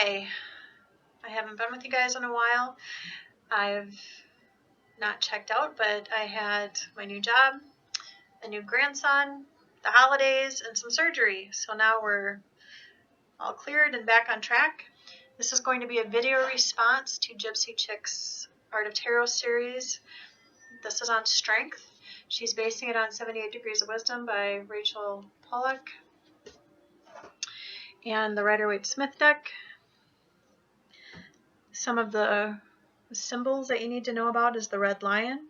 Hi, I haven't been with you guys in a while. I've not checked out, but I had my new job, a new grandson, the holidays, and some surgery. So now we're all cleared and back on track. This is going to be a video response to Gypsy Chique's Art of Tarot series. This is on strength. She's basing it on 78 Degrees of Wisdom by Rachel Pollack and the Rider-Waite-Smith deck. Some of the symbols that you need to know about is the red lion.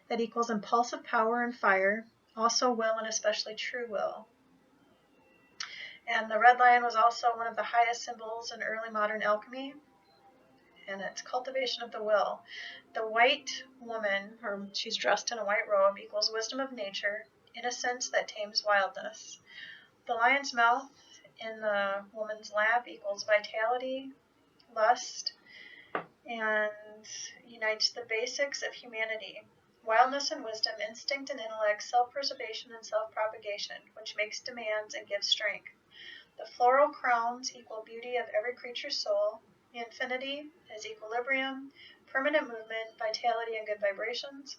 That equals impulsive power and fire, also will and especially true will. And the red lion was also one of the highest symbols in early modern alchemy, and it's cultivation of the will. The white woman, or she's dressed in a white robe, equals wisdom of nature, innocence that tames wildness. The lion's mouth in the woman's lap equals vitality, lust, and unites the basics of humanity. Wildness and wisdom, instinct and intellect, self-preservation and self-propagation, which makes demands and gives strength. The floral crowns equal beauty of every creature's soul. The infinity is equilibrium, permanent movement, vitality, and good vibrations.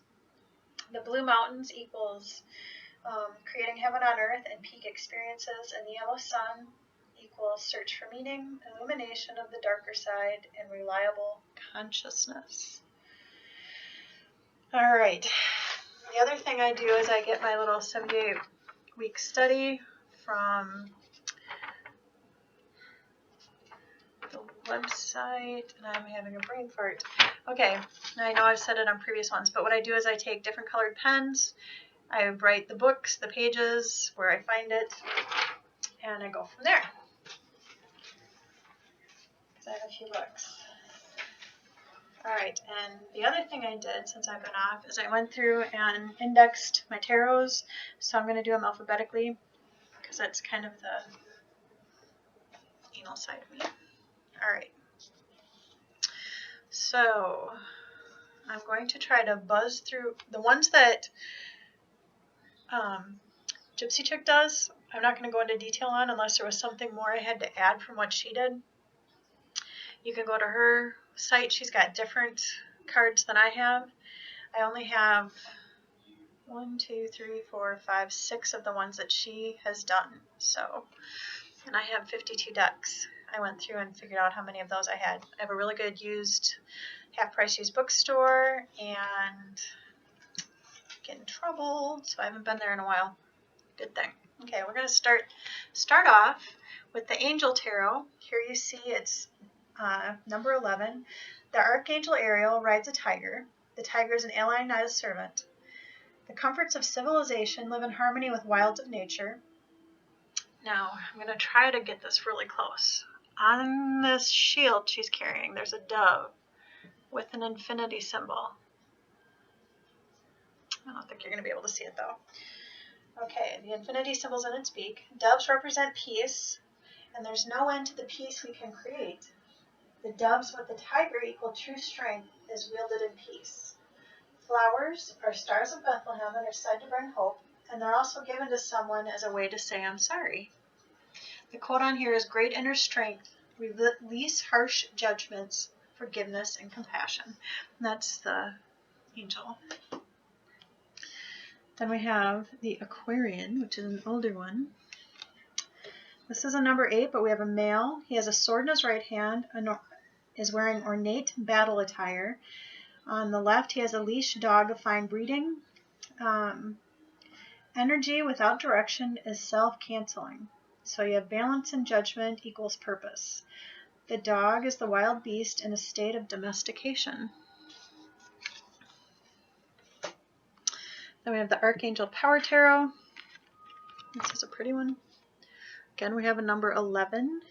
The blue mountains equals creating heaven on earth and peak experiences. And the yellow sun equals search for meaning, illumination of the darker side, and reliable consciousness. All right. The other thing I do is I get my little 78-week study from the website, and I'm having a brain fart. Okay, I know I've said it on previous ones, but what I do is I take different colored pens, I write the books, the pages, where I find it, and I go from there. Because I have a few books. All right, and the other thing I did since I've been off is I went through and indexed my tarots, so I'm going to do them alphabetically because that's kind of the anal side of me. All right, so I'm going to try to buzz through the ones that Gypsy Chique does. I'm not going to go into detail on unless there was something more I had to add from what she did. You can go to her site. She's got different cards than I have. I only have 6 of the ones that she has done. So, and I have 52 decks. I went through and figured out how many of those I had. I have a really good used, half-price used bookstore, and get in trouble, so I haven't been there in a while. Good thing. Okay, we're going to start off with the Angel Tarot. Here you see it's number 11. The Archangel Ariel rides a tiger. The tiger is an ally, not a servant. The comforts of civilization live in harmony with wilds of nature. Now, I'm going to try to get this really close. On this shield she's carrying, there's a dove with an infinity symbol. I don't think you're going to be able to see it, though. Okay, the infinity symbol's in its beak. Doves represent peace, and there's no end to the peace we can create. The doves with the tiger equal true strength is wielded in peace. Flowers are stars of Bethlehem and are said to bring hope, and they're also given to someone as a way to say, I'm sorry. The quote on here is, great inner strength, release harsh judgments, forgiveness, and compassion. And that's the angel. Then we have the Aquarian, which is an older one. This is a number 8, but we have a male. He has a sword in his right hand, is wearing ornate battle attire. On the left, he has a leash dog of fine breeding. Energy without direction is self-canceling. So you have balance and judgment equals purpose. The dog is the wild beast in a state of domestication. Then we have the Archangel Power Tarot. This is a pretty one. Again, we have a number 11.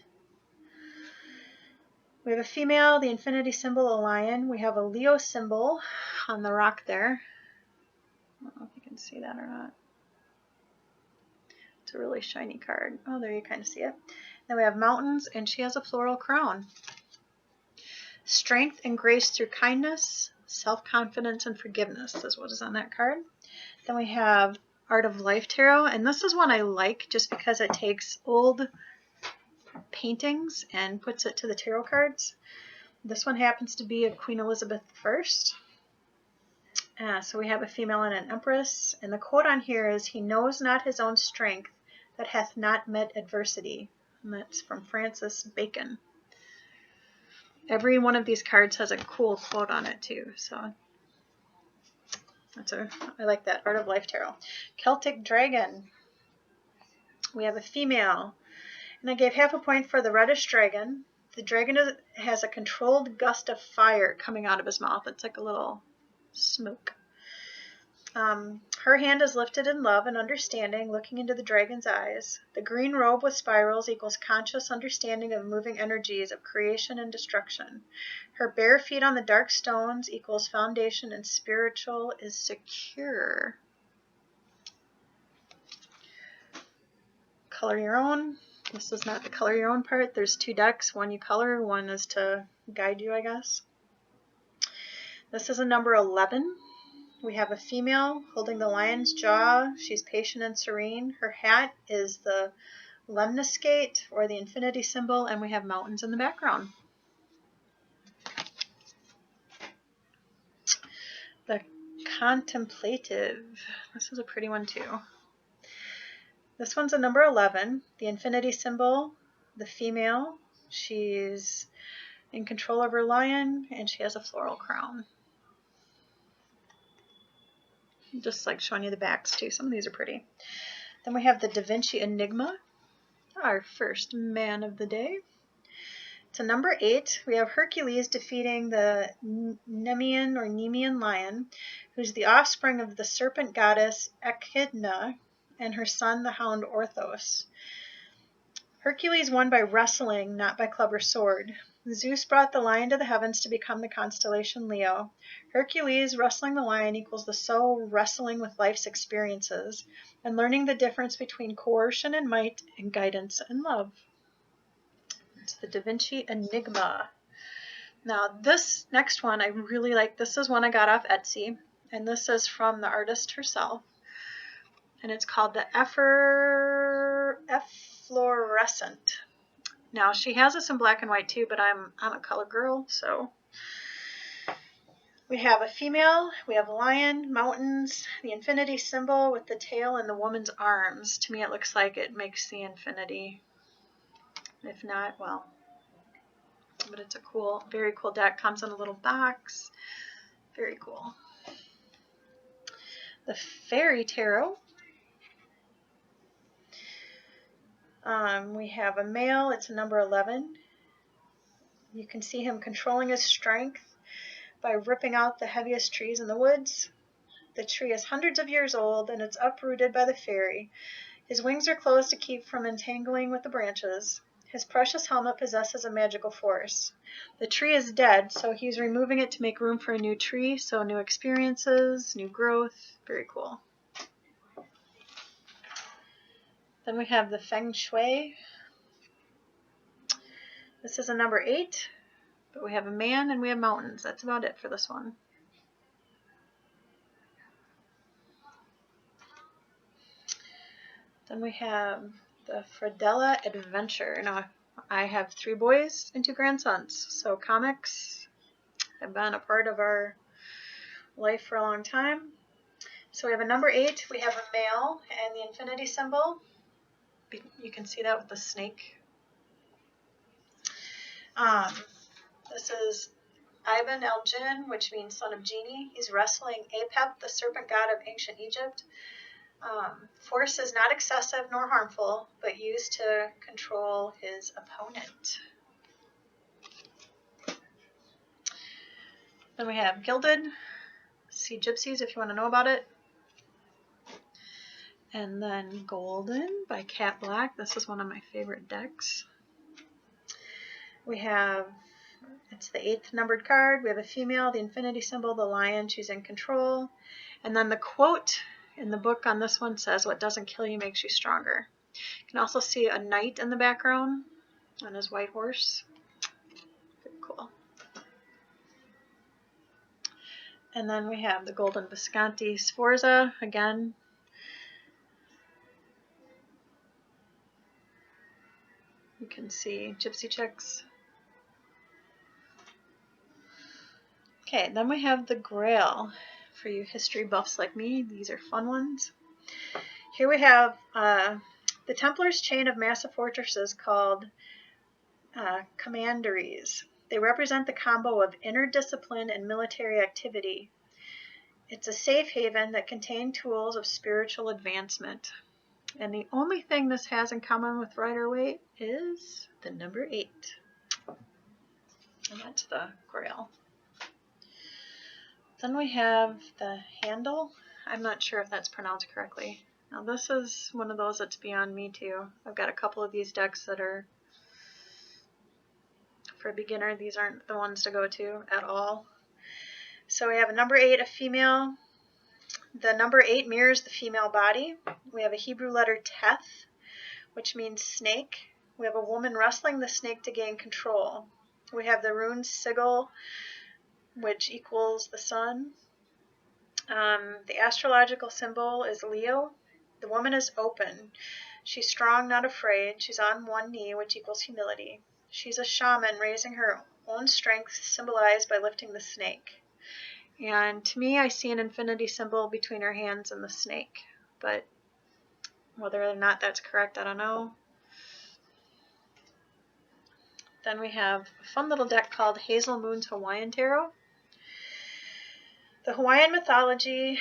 We have a female, the infinity symbol, a lion. We have a Leo symbol on the rock there. I don't know if you can see that or not. It's a really shiny card. Oh, there you kind of see it. Then we have mountains, and she has a floral crown. Strength and grace through kindness, self-confidence, and forgiveness is what is on that card. Then we have Art of Life Tarot, and this is one I like just because it takes old paintings and puts it to the tarot cards. This one happens to be of Queen Elizabeth I. So we have a female and an empress. And the quote on here is, "He knows not his own strength that hath not met adversity." And that's from Francis Bacon. Every one of these cards has a cool quote on it too. So I like that. Art of Life Tarot. Celtic Dragon. We have a female. And I gave half a point for the reddish dragon. The dragon has a controlled gust of fire coming out of his mouth. It's like a little smoke. Her hand is lifted in love and understanding, looking into the dragon's eyes. The green robe with spirals equals conscious understanding of moving energies of creation and destruction. Her bare feet on the dark stones equals foundation and spiritual is secure. Color your own. This is not the color your own part. There's 2 decks. One you color, one is to guide you, I guess. This is a number 11. We have a female holding the lion's jaw. She's patient and serene. Her hat is the lemniscate, or the infinity symbol, and we have mountains in the background. The Contemplative. This is a pretty one too. This one's a number 11. The infinity symbol, the female. She's in control of her lion, and she has a floral crown. Just like showing you the backs too. Some of these are pretty. Then we have the Da Vinci Enigma, our first man of the day. It's a number 8. We have Hercules defeating the Nemean lion, who's the offspring of the serpent goddess Echidna and her son, the hound Orthos. Hercules won by wrestling, not by club or sword. Zeus brought the lion to the heavens to become the constellation Leo. Hercules wrestling the lion equals the soul wrestling with life's experiences and learning the difference between coercion and might and guidance and love. It's the Da Vinci Enigma. Now this next one I really like. This is one I got off Etsy, and this is from the artist herself. And it's called the Efflorescent. Now she has this in black and white too, but I'm a color girl, so we have a female, we have a lion, mountains, the infinity symbol with the tail and the woman's arms. To me it looks like it makes the infinity. If not, well, but it's a cool, very cool deck. Comes in a little box. Very cool. The Fairy Tarot. We have a male. It's a number 11. You can see him controlling his strength by ripping out the heaviest trees in the woods. The tree is hundreds of years old and it's uprooted by the fairy. His wings are closed to keep from entangling with the branches. His precious helmet possesses a magical force. The tree is dead, so he's removing it to make room for a new tree, so new experiences, new growth. Very cool. Then we have the Feng Shui. This is a number 8, but we have a man and we have mountains. That's about it for this one. Then we have the Fradella Adventure. Now, I have 3 boys and 2 grandsons, so comics have been a part of our life for a long time. So we have a number 8, we have a male and the infinity symbol. You can see that with the snake. This is Ibn el-Jinn, which means son of genie. He's wrestling Apep, the serpent god of ancient Egypt. Force is not excessive nor harmful, but used to control his opponent. Then we have Gilded. See Gypsies if you want to know about it. And then Golden by Cat Black. This is one of my favorite decks. We have, it's the 8th numbered card. We have a female, the infinity symbol, the lion, she's in control. And then the quote in the book on this one says, "What doesn't kill you makes you stronger." You can also see a knight in the background on his white horse. Very cool. And then we have the golden Visconti-Sforza again. You can see Gypsy chicks. Okay, then we have the Grail. For you history buffs like me, these are fun ones. Here we have the Templars' chain of massive fortresses called commanderies. They represent the combo of inner discipline and military activity. It's a safe haven that contains tools of spiritual advancement. And the only thing this has in common with Rider-Waite is the number 8. And that's the Grail. Then we have the handle. I'm not sure if that's pronounced correctly. Now this is one of those that's beyond me too. I've got a couple of these decks that are for a beginner. These aren't the ones to go to at all. So we have a number 8, a female. The number 8 mirrors the female body. We have a Hebrew letter Teth, which means snake. We have a woman wrestling the snake to gain control. We have the rune sigil, which equals the sun. The astrological symbol is Leo. The woman is open. She's strong, not afraid. She's on one knee, which equals humility. She's a shaman raising her own strength, symbolized by lifting the snake. And to me, I see an infinity symbol between her hands and the snake. But whether or not that's correct, I don't know. Then we have a fun little deck called Hazel Moon's Hawaiian Tarot. The Hawaiian mythology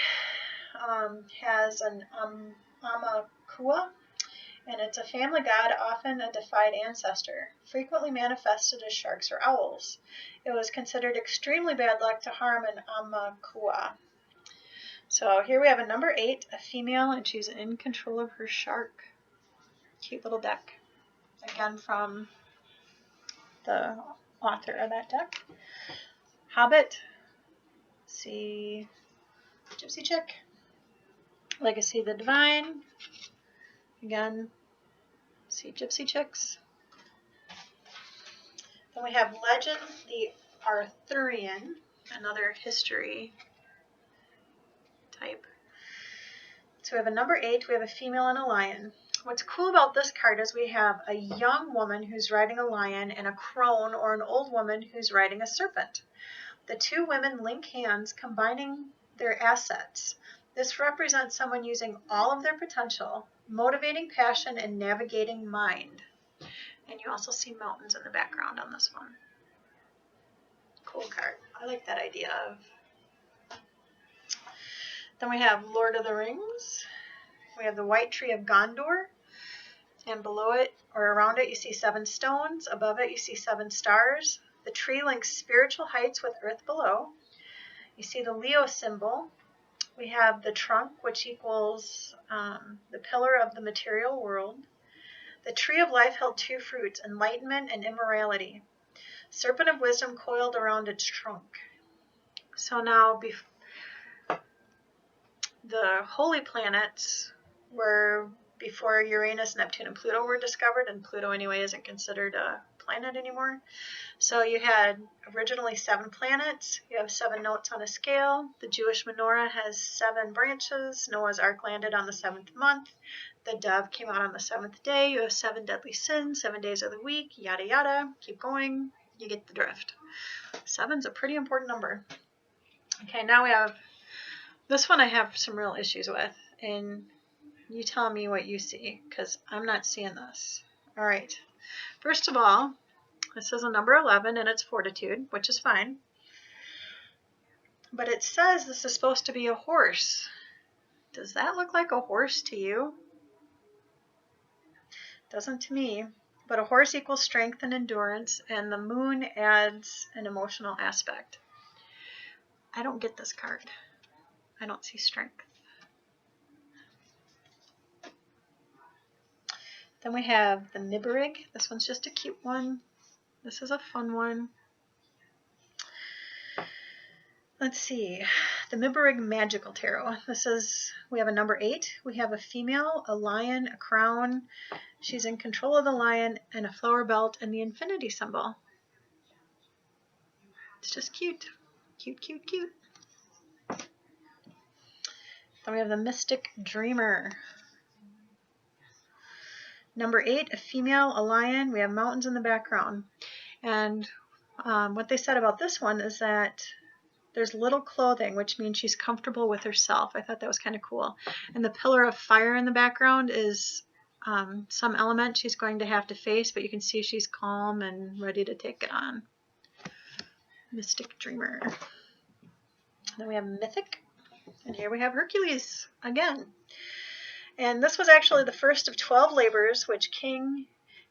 has an Amakua, and it's a family god, often a deified ancestor, frequently manifested as sharks or owls. It was considered extremely bad luck to harm an Amakua. So here we have a number 8, a female, and she's in control of her shark. Cute little deck. Again, from the author of that deck. Hobbit. See Gypsy Chick. Legacy of the Divine. Again, see Gypsy Chicks. Then we have Legend, the Arthurian, another history type. So we have a number 8, we have a female and a lion. What's cool about this card is we have a young woman who's riding a lion and a crone or an old woman who's riding a serpent. The two women link hands, combining their assets. This represents someone using all of their potential, motivating passion, and navigating mind. And you also see mountains in the background on this one. Cool card. I like that idea of. Then we have Lord of the Rings. We have the White Tree of Gondor. And below it, or around it, you see 7 stones. Above it, you see 7 stars. The tree links spiritual heights with earth below. You see the Leo symbol. We have the trunk, which equals the pillar of the material world. The tree of life held 2 fruits, enlightenment and immorality. Serpent of wisdom coiled around its trunk. So now, the holy planets were before Uranus, Neptune, and Pluto were discovered, and Pluto anyway isn't considered a planet anymore. So you had originally 7 planets. You have 7 notes on a scale. The Jewish menorah has 7 branches. Noah's Ark landed on the 7th month. The dove came out on the 7th day. You have 7 deadly sins, 7 days of the week, yada yada. Keep going. You get the drift. 7's a pretty important number. Okay, now we have this one I have some real issues with, and you tell me what you see, because I'm not seeing this. All right. First of all, this is a number 11, and it's fortitude, which is fine. But it says this is supposed to be a horse. Does that look like a horse to you? Doesn't to me. But a horse equals strength and endurance, and the moon adds an emotional aspect. I don't get this card. I don't see strength. Then we have the Mibberig. This one's just a cute one. This is a fun one. Let's see. The Mibberig Magical Tarot. We have a number 8. We have a female, a lion, a crown. She's in control of the lion, and a flower belt, and the infinity symbol. It's just cute. Cute, cute, cute. Then we have the Mystic Dreamer. Number 8, a female, a lion. We have mountains in the background. And what they said about this one is that there's little clothing, which means she's comfortable with herself. I thought that was kind of cool. And the pillar of fire in the background is some element she's going to have to face, but you can see she's calm and ready to take it on. Mystic Dreamer. Then we have Mythic. And here we have Hercules again. And this was actually the first of 12 labors which King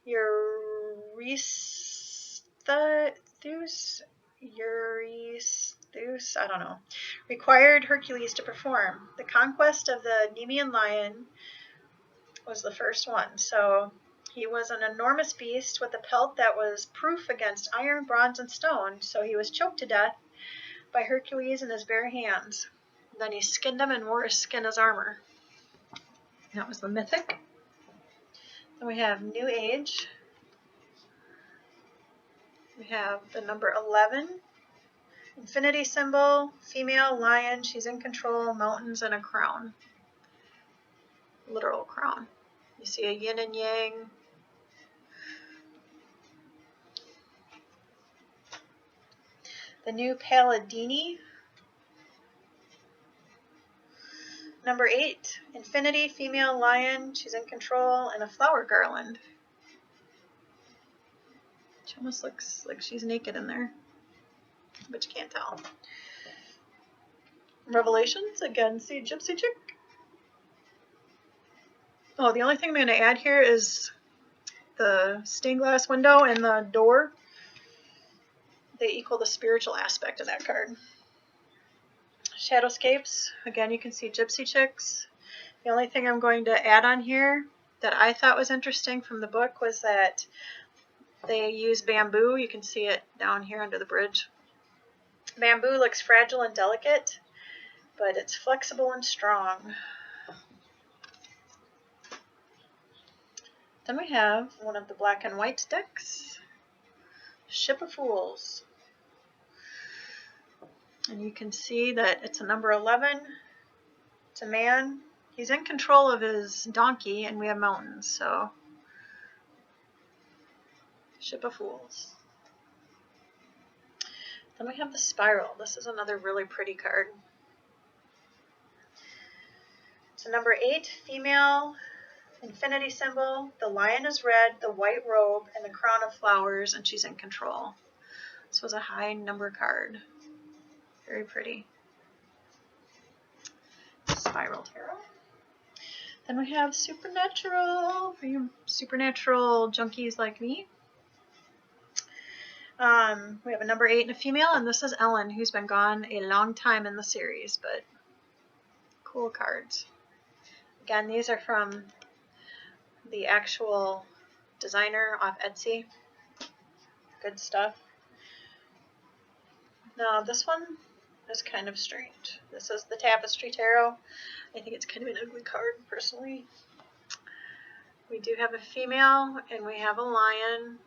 Eurystheus, I don't know, required Hercules to perform. The conquest of the Nemean lion was the first one. So he was an enormous beast with a pelt that was proof against iron, bronze, and stone. So he was choked to death by Hercules in his bare hands. Then he skinned him and wore his skin as armor. That was the Mythic. Then we have New Age. We have the number 11. Infinity symbol, female, lion, she's in control, mountains, and a crown. Literal crown. You see a yin and yang. The new Palladini. Number 8, Infinity, female, lion, she's in control, and a flower garland. She almost looks like she's naked in there, but you can't tell. Revelations, again, see Gypsy Chick. Oh, the only thing I'm going to add here is the stained glass window and the door. They equal the spiritual aspect of that card. Shadowscapes, again, you can see Gypsy Chicks. The only thing I'm going to add on here that I thought was interesting from the book was that they use bamboo. You can see it down here under the bridge. Bamboo looks fragile and delicate, but it's flexible and strong. Then we have one of the black and white decks, Ship of Fools. And you can see that it's a number 11. It's a man. He's in control of his donkey, and we have mountains, so Ship of Fools. Then we have the Spiral. This is another really pretty card. It's a number 8, female, infinity symbol. The lion is red, the white robe, and the crown of flowers, and she's in control. This was a high number card. Very pretty. Spiral Tarot. Then we have Supernatural, for you supernatural junkies like me. We have a number 8 and a female, and this is Ellen, who's been gone a long time in the series, but cool cards. Again, these are from the actual designer off Etsy. Good stuff. Now, this one is kind of strange. This is the Tapestry Tarot. I think it's kind of an ugly card, personally. We do have a female, and we have a lion.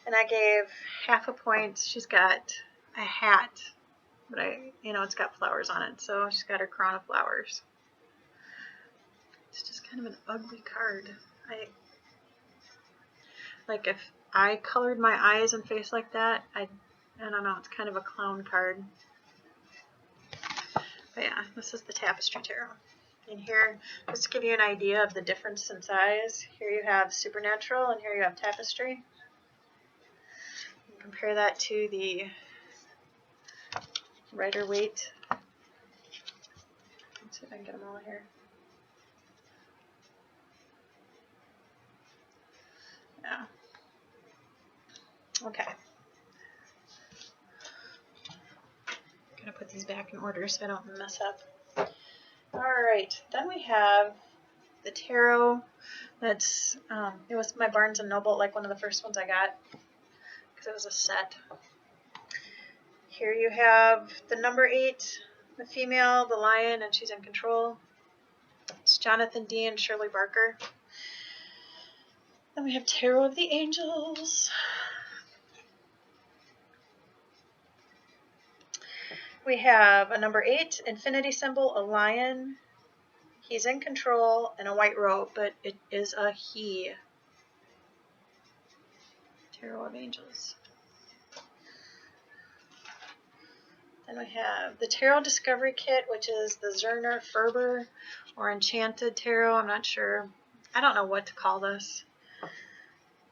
And I gave half a point. She's got a hat, but it's got flowers on it, so she's got her crown of flowers. It's just kind of an ugly card. If I colored my eyes and face like that, I don't know, it's kind of a clown card. But yeah, this is the Tapestry Tarot. And here, just to give you an idea of the difference in size, here you have Supernatural and here you have Tapestry. Compare that to the Rider-Waite. Let's see if I can get them all here. Yeah. Okay. I'm gonna put these back in order so I don't mess up. Alright, then we have the tarot that's, it was my Barnes & Noble, like one of the first ones I got, because it was a set. Here you have the number 8, the female, the lion, and she's in control. It's Jonathan D. and Shirley Barker. Then we have Tarot of the Angels. We have a number 8, infinity symbol, a lion. He's in control in a white robe, but it is a he. Tarot of Angels. Then we have the Tarot Discovery Kit, which is the Zerner Ferber or Enchanted Tarot. I'm not sure. I don't know what to call this,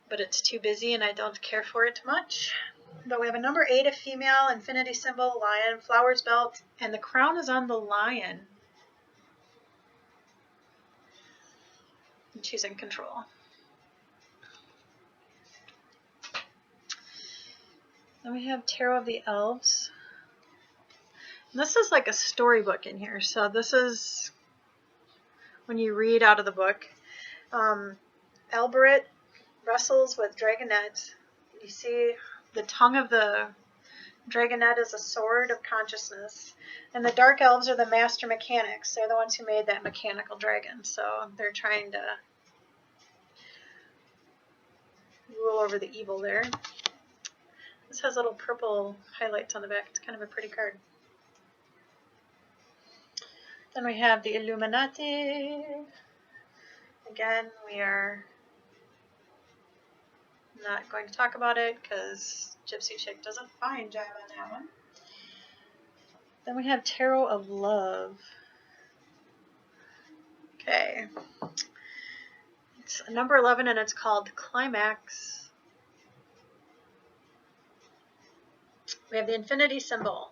but it's too busy and I don't care for it much. But we have a number 8, a female, infinity symbol, lion, flowers belt, and the crown is on the lion. And she's in control. Then we have Tarot of the Elves. And this is like a storybook in here. So this is when you read out of the book. Alberet wrestles with Dragonette. You see the tongue of the Dragonette is a sword of consciousness. And the Dark Elves are the master mechanics. They're the ones who made that mechanical dragon. So they're trying to rule over the evil there. This has little purple highlights on the back. It's kind of a pretty card. Then we have the Illuminati. Again, we are not going to talk about it because Gypsy Chick does a fine job on that one. Then we have Tarot of Love. Okay. It's number 11 and it's called Climax. We have the infinity symbol.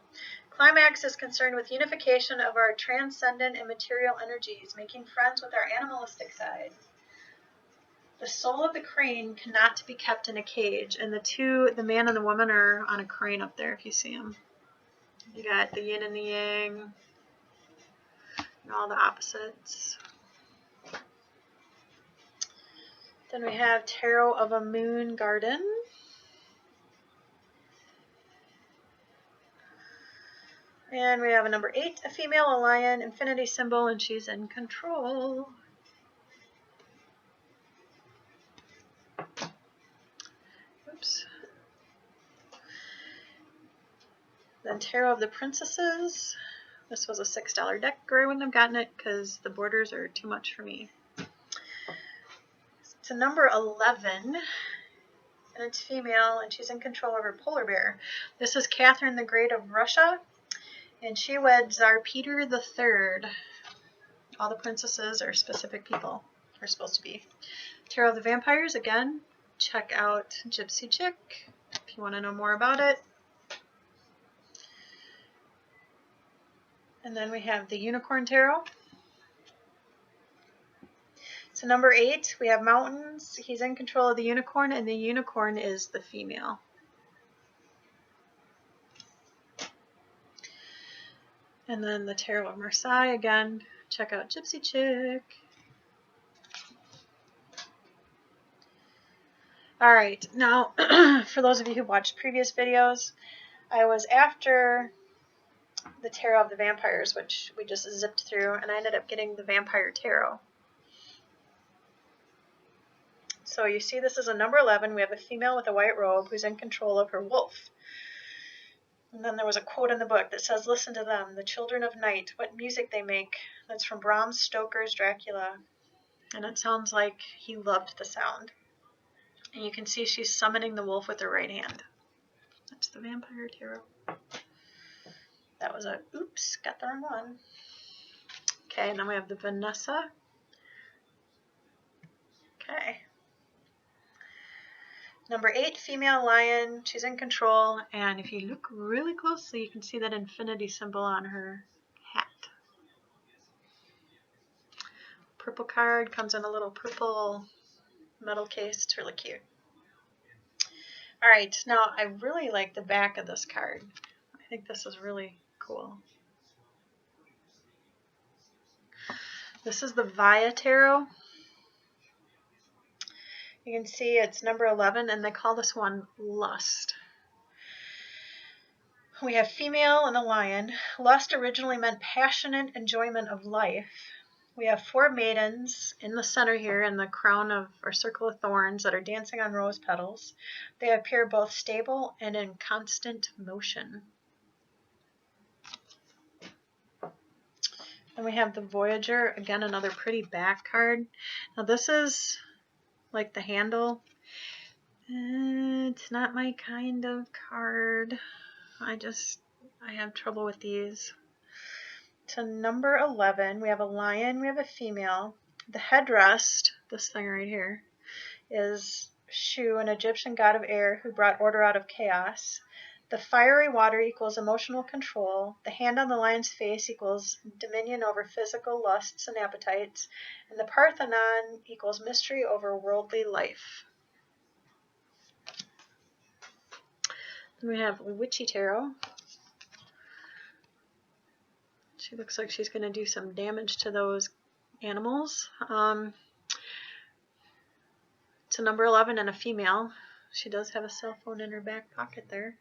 Climax is concerned with unification of our transcendent and material energies, making friends with our animalistic side. The soul of the crane cannot be kept in a cage, and the man and the woman are on a crane up there if you see them. You got the yin and the yang, and all the opposites. Then we have Tarot of a Moon Garden. And we have a number 8, a female, a lion, infinity symbol, and she's in control. Oops. Then Tarot of the Princesses. This was a $6 deck, or I wouldn't have gotten it because the borders are too much for me. It's a number 11, and it's female, and she's in control of her polar bear. This is Catherine the Great of Russia. And she wed Tsar Peter III. All the princesses are specific people, are supposed to be. Tarot of the Vampires, again, check out Gypsy Chick if you want to know more about it. And then we have the Unicorn Tarot. So number 8, we have Mountains. He's in control of the unicorn, and the unicorn is the female. And then the Tarot of Marseille, again, check out Gypsy Chick. Alright, now, for those of you who watched previous videos, I was after the Tarot of the Vampires, which we just zipped through, and I ended up getting the Vampire Tarot. So you see this is a number 11. We have a female with a white robe who's in control of her wolf. And then there was a quote in the book that says, "Listen to them, the children of night, what music they make." That's from Bram Stoker's Dracula. And it sounds like he loved the sound. And you can see she's summoning the wolf with her right hand. That's the Vampire Tarot. That was a, oops, got the wrong one. Okay, and then we have the Vanessa. Okay. Number 8, female lion. She's in control, and if you look really closely, you can see that infinity symbol on her hat. Purple card, comes in a little purple metal case. It's really cute. Alright, now I really like the back of this card. I think this is really cool. This is the Via Tarot. You can see it's number 11, and they call this one Lust. We have female and a lion. Lust originally meant passionate enjoyment of life. We have 4 maidens in the center here in the crown of or circle of thorns that are dancing on rose petals. They appear both stable and in constant motion. And And we have the Voyager, again, another pretty back card. Now this is like the handle. It's not my kind of card. I have trouble with these. To number 11, we have a lion, we have a female. The headrest, this thing right here, is Shui, an Egyptian god of air who brought order out of chaos. The fiery water equals emotional control. The hand on the lion's face equals dominion over physical lusts and appetites. And the Parthenon equals mystery over worldly life. Then we have Witchy Tarot. She looks like she's going to do some damage to those animals. It's a number 11 and a female. She does have a cell phone in her back pocket there.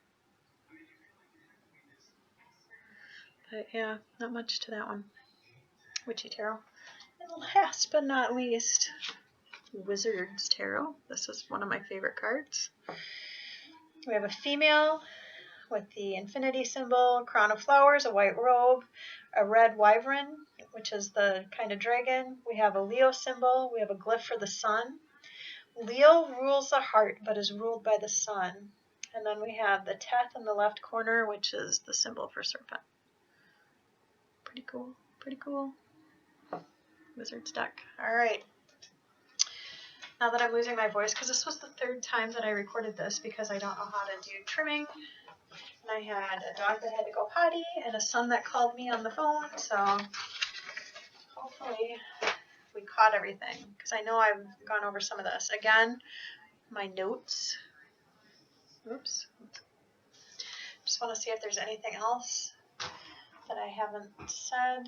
But yeah, not much to that one. Witchy Tarot. And last but not least, Wizard's Tarot. This is one of my favorite cards. We have a female with the infinity symbol, crown of flowers, a white robe, a red wyvern, which is the kind of dragon. We have a Leo symbol. We have a glyph for the sun. Leo rules the heart, but is ruled by the sun. And then we have the Teth in the left corner, which is the symbol for serpent. Pretty cool. Pretty cool. Wizard's deck. All right. Now that I'm losing my voice, because this was the third time that I recorded this because I don't know how to do trimming. And I had a dog that had to go potty and a son that called me on the phone. So hopefully we caught everything, because I know I've gone over some of this. Again, my notes. Oops. Just want to see if there's anything else that I haven't said.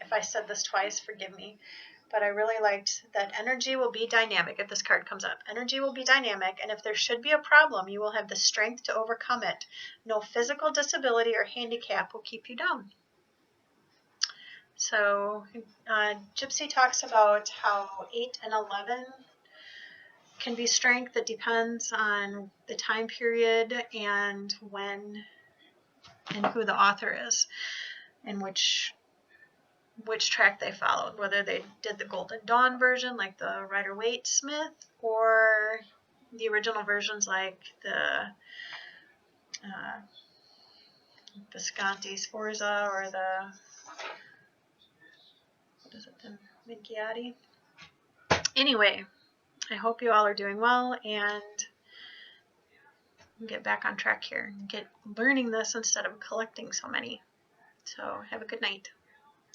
If I said this twice, forgive me. But I really liked that energy will be dynamic if this card comes up. Energy will be dynamic, and if there should be a problem, you will have the strength to overcome it. No physical disability or handicap will keep you down. So Gypsy talks about how 8 and 11 can be strength. That depends on the time period and when and who the author is and which track they followed, whether they did the Golden Dawn version like the Rider-Waite-Smith or the original versions like the Visconti-Sforza or the Marchetti. Anyway, I hope you all are doing well and get back on track here and get learning this instead of collecting so many. So have a good night.